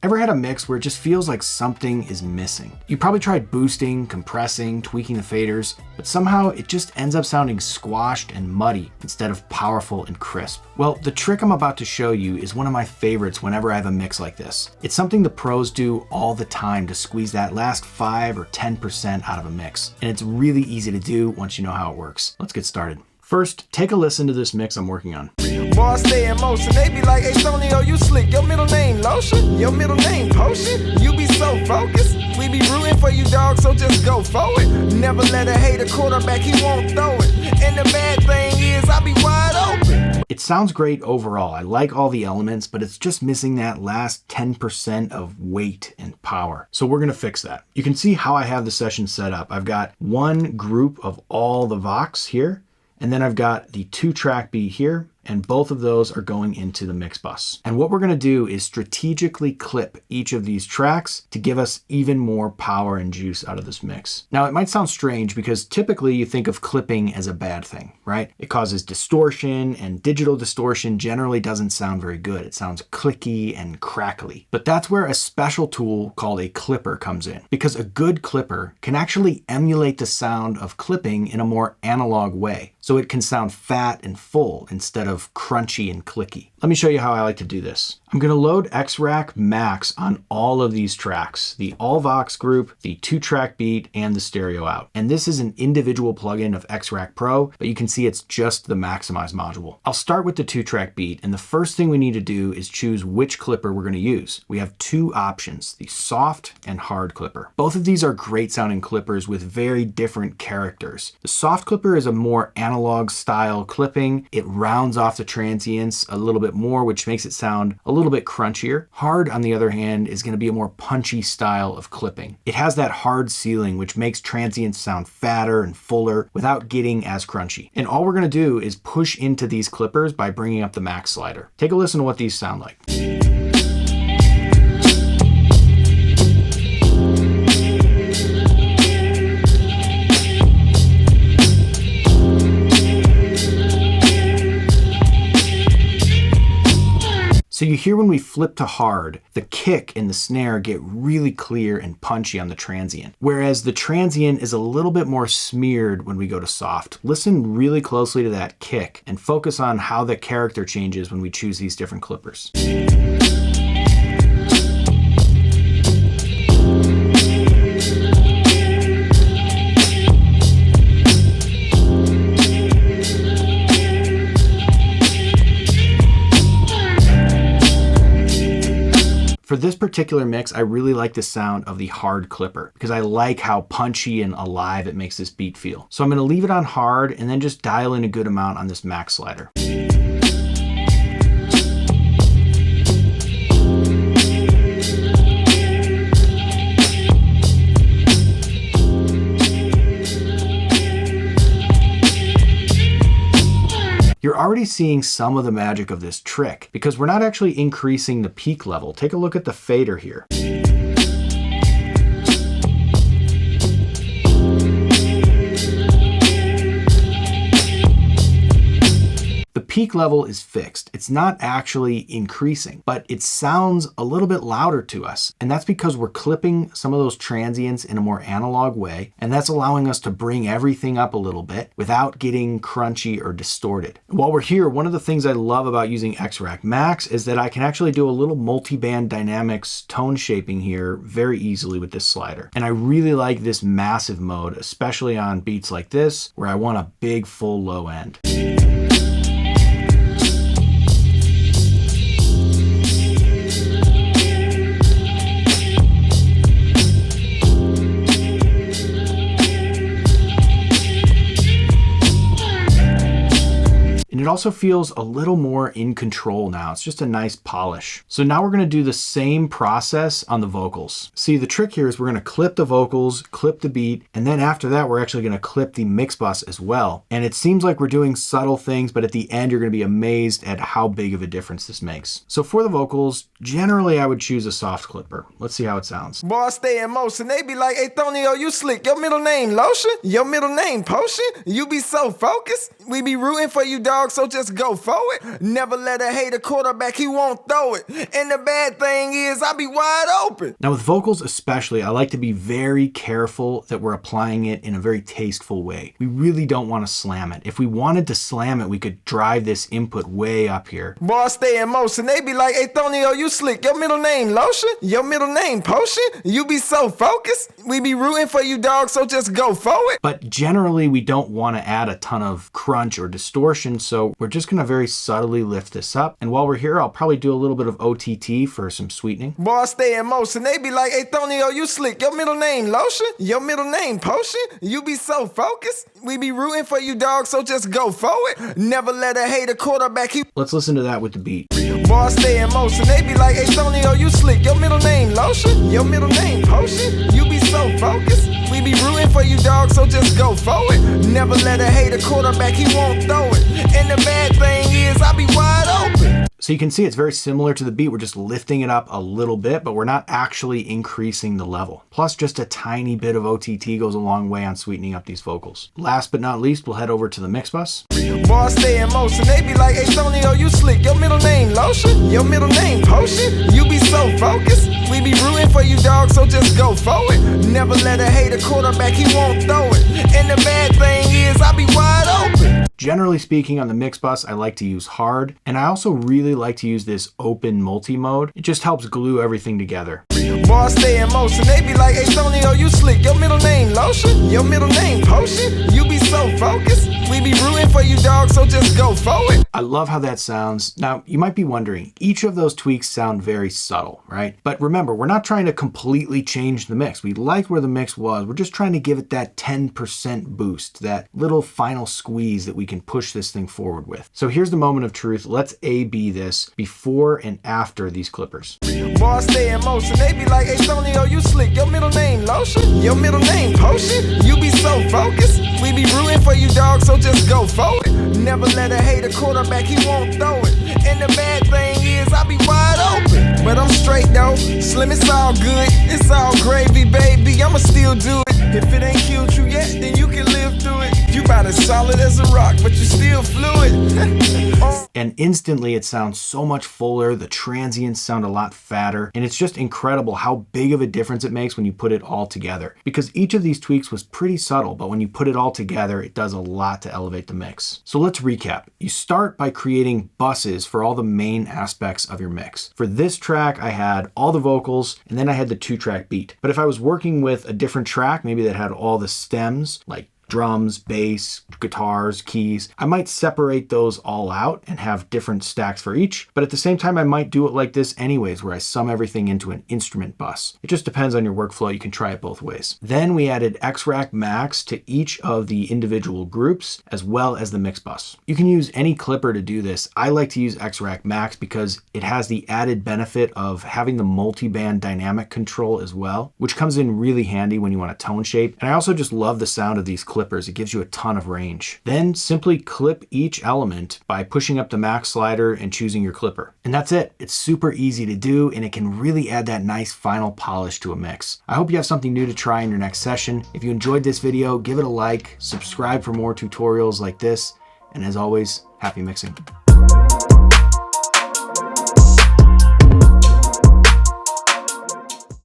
Ever had a mix where it just feels like something is missing? You probably tried boosting, compressing, tweaking the faders, but somehow it just ends up sounding squashed and muddy instead of powerful and crisp. Well, the trick I'm about to show you is one of my favorites whenever I have a mix like this. It's something the pros do all the time to squeeze that last 5 or 10% out of a mix. And it's really easy to do once you know how it works. Let's get started. First, take a listen to this mix I'm working on. Boy, stay in motion. They be like, hey, Antonio, you slick. Your middle name Lotion. Your middle name Potion. You be so focused. We be rooting for you, dog, so just go forward. Never let a hater quarterback, he won't throw it. And the bad thing is, I be wide open. It sounds great overall. I like all the elements, but it's just missing that last 10% of weight and power. So we're gonna fix that. You can see how I have the session set up. I've got one group of all the Vox here, and then I've got the 2-track beat here, and both of those are going into the Mixbus. And what we're gonna do is strategically clip each of these tracks to give us even more power and juice out of this mix. Now, it might sound strange because typically you think of clipping as a bad thing, right? It causes distortion, and digital distortion generally doesn't sound very good. It sounds clicky and crackly. But that's where a special tool called a clipper comes in, because a good clipper can actually emulate the sound of clipping in a more analog way. So it can sound fat and full instead of crunchy and clicky. Let me show you how I like to do this. I'm gonna load X-Rack Max on all of these tracks, the all Vox group, the 2-track beat, and the stereo out. And this is an individual plugin of X-Rack Pro, but you can see it's just the Maximize module. I'll start with the 2-track beat, and the first thing we need to do is choose which clipper we're gonna use. We have two options, the soft and hard clipper. Both of these are great sounding clippers with very different characters. The soft clipper is a more analog style clipping. It rounds off the transients a little bit more, which makes it sound a little bit crunchier. Hard, on the other hand, is going to be a more punchy style of clipping. It has that hard ceiling, which makes transients sound fatter and fuller without getting as crunchy. And all we're going to do is push into these clippers by bringing up the max slider. Take a listen to what these sound like. So you hear when we flip to hard, the kick and the snare get really clear and punchy on the transient, whereas the transient is a little bit more smeared when we go to soft. Listen really closely to that kick and focus on how the character changes when we choose these different clippers. For this particular mix, I really like the sound of the hard clipper because I like how punchy and alive it makes this beat feel. So I'm going to leave it on hard and then just dial in a good amount on this max slider. You're already seeing some of the magic of this trick because we're not actually increasing the peak level. Take a look at the fader here. The peak level is fixed. It's not actually increasing, but it sounds a little bit louder to us. And that's because we're clipping some of those transients in a more analog way. And that's allowing us to bring everything up a little bit without getting crunchy or distorted. While we're here, one of the things I love about using X-Rack Max is that I can actually do a little multiband dynamics tone shaping here very easily with this slider. And I really like this massive mode, especially on beats like this, where I want a big full low end. And it also feels a little more in control now. It's just a nice polish. So now we're gonna do the same process on the vocals. See, the trick here is we're gonna clip the vocals, clip the beat, and then after that, we're actually gonna clip the Mixbus as well. And it seems like we're doing subtle things, but at the end, you're gonna be amazed at how big of a difference this makes. So for the vocals, generally I would choose a soft clipper. Let's see how it sounds. Boy, stay in motion. They be like, hey, Antonio, you slick. Your middle name Lotion. Your middle name Potion. You be so focused. We be rooting for you, dog, so just go for it. Never let a hater quarterback, he won't throw it. And the bad thing is, I be wide open. Now with vocals especially, I like to be very careful that we're applying it in a very tasteful way. We really don't want to slam it. If we wanted to slam it, we could drive this input way up here. Boy, stay in motion. They be like, hey, Thonio, you slick. Your middle name, Lotion. Your middle name, Potion. You be so focused. We be rooting for you, dog, so just go for it. But generally, we don't want to add a ton of crunch or distortion, so we're just going to very subtly lift this up. And while we're here, I'll probably do a little bit of OTT for some sweetening. Boy, stay in motion. They be like, hey, Thonio, you slick. Your middle name, Lotion. Your middle name, Potion. You be so focused. We be rooting for you, dog, so just go for it. Never let a hater quarterback, he... Let's listen to that with the beat. Boy, stay in motion. They be like, hey, Thonio, you slick. Your middle name, Lotion. Your middle name, Potion. You be so focused. We be rooting for you, dog, so just go for it. Never let a hater quarterback, he won't throw it. And the bad thing is, I be wide open. So you can see it's very similar to the beat. We're just lifting it up a little bit, but we're not actually increasing the level. Plus, just a tiny bit of OTT goes a long way on sweetening up these vocals. Last but not least, we'll head over to the Mixbus. Boy, stay in motion. They be like, hey, Thonio, you slick. Your middle name, Lotion. Your middle name, Potion. You be so focused. We be rooting for you, dog, so just go for it. Never let a hater quarterback, he won't throw it. And the bad thing is, I be wide open. Generally speaking, on the Mixbus, I like to use hard, and I also really like to use this open multi-mode. It just helps glue everything together. Boy, stay in motion. They be like, hey, Thonio, you slick. Your middle name, Lotion. Your middle name, Potion. You be so focused. We be rooting for you, dog, so just go for it. I love how that sounds. Now, you might be wondering, each of those tweaks sound very subtle, right? But remember, we're not trying to completely change the mix. We like where the mix was. We're just trying to give it that 10% boost, that little final squeeze that we can push this thing forward with. So here's the moment of truth. Let's A/B this before and after these clippers. Boy, stay in motion. They be like, hey, Thonio, you slick. Your middle name, Lotion. Your middle name, Potion. You be so focused. We be rooting for you, dog, so just go for it. Never let a hater quarterback, he won't throw it. And the bad thing is, I be wide open. But I'm straight though, Slim, it's all good. It's all gravy, baby, I'ma still do it. If it ain't killed you yet, then you can live through it. You about as solid as a rock, but you still fluid. And instantly it sounds so much fuller, the transients sound a lot fatter, and it's just incredible how big of a difference it makes when you put it all together. Because each of these tweaks was pretty subtle, but when you put it all together, it does a lot to elevate the mix. So let's recap. You start by creating buses for all the main aspects of your mix. For this track, I had all the vocals, and then I had the 2-track beat. But if I was working with a different track, maybe that had all the stems, like drums, bass, guitars, keys, I might separate those all out and have different stacks for each, but at the same time I might do it like this anyways, where I sum everything into an instrument bus. It just depends on your workflow. You can try it both ways. Then we added X-Rack Max to each of the individual groups as well as the mix bus. You can use any clipper to do this. I like to use X-Rack Max because it has the added benefit of having the multiband dynamic control as well, which comes in really handy when you want a tone shape. And I also just love the sound of these clippers. It gives you a ton of range. Then simply clip each element by pushing up the max slider and choosing your clipper. And that's it. It's super easy to do, and it can really add that nice final polish to a mix. I hope you have something new to try in your next session. If you enjoyed this video, give it a like, subscribe for more tutorials like this, and as always, happy mixing.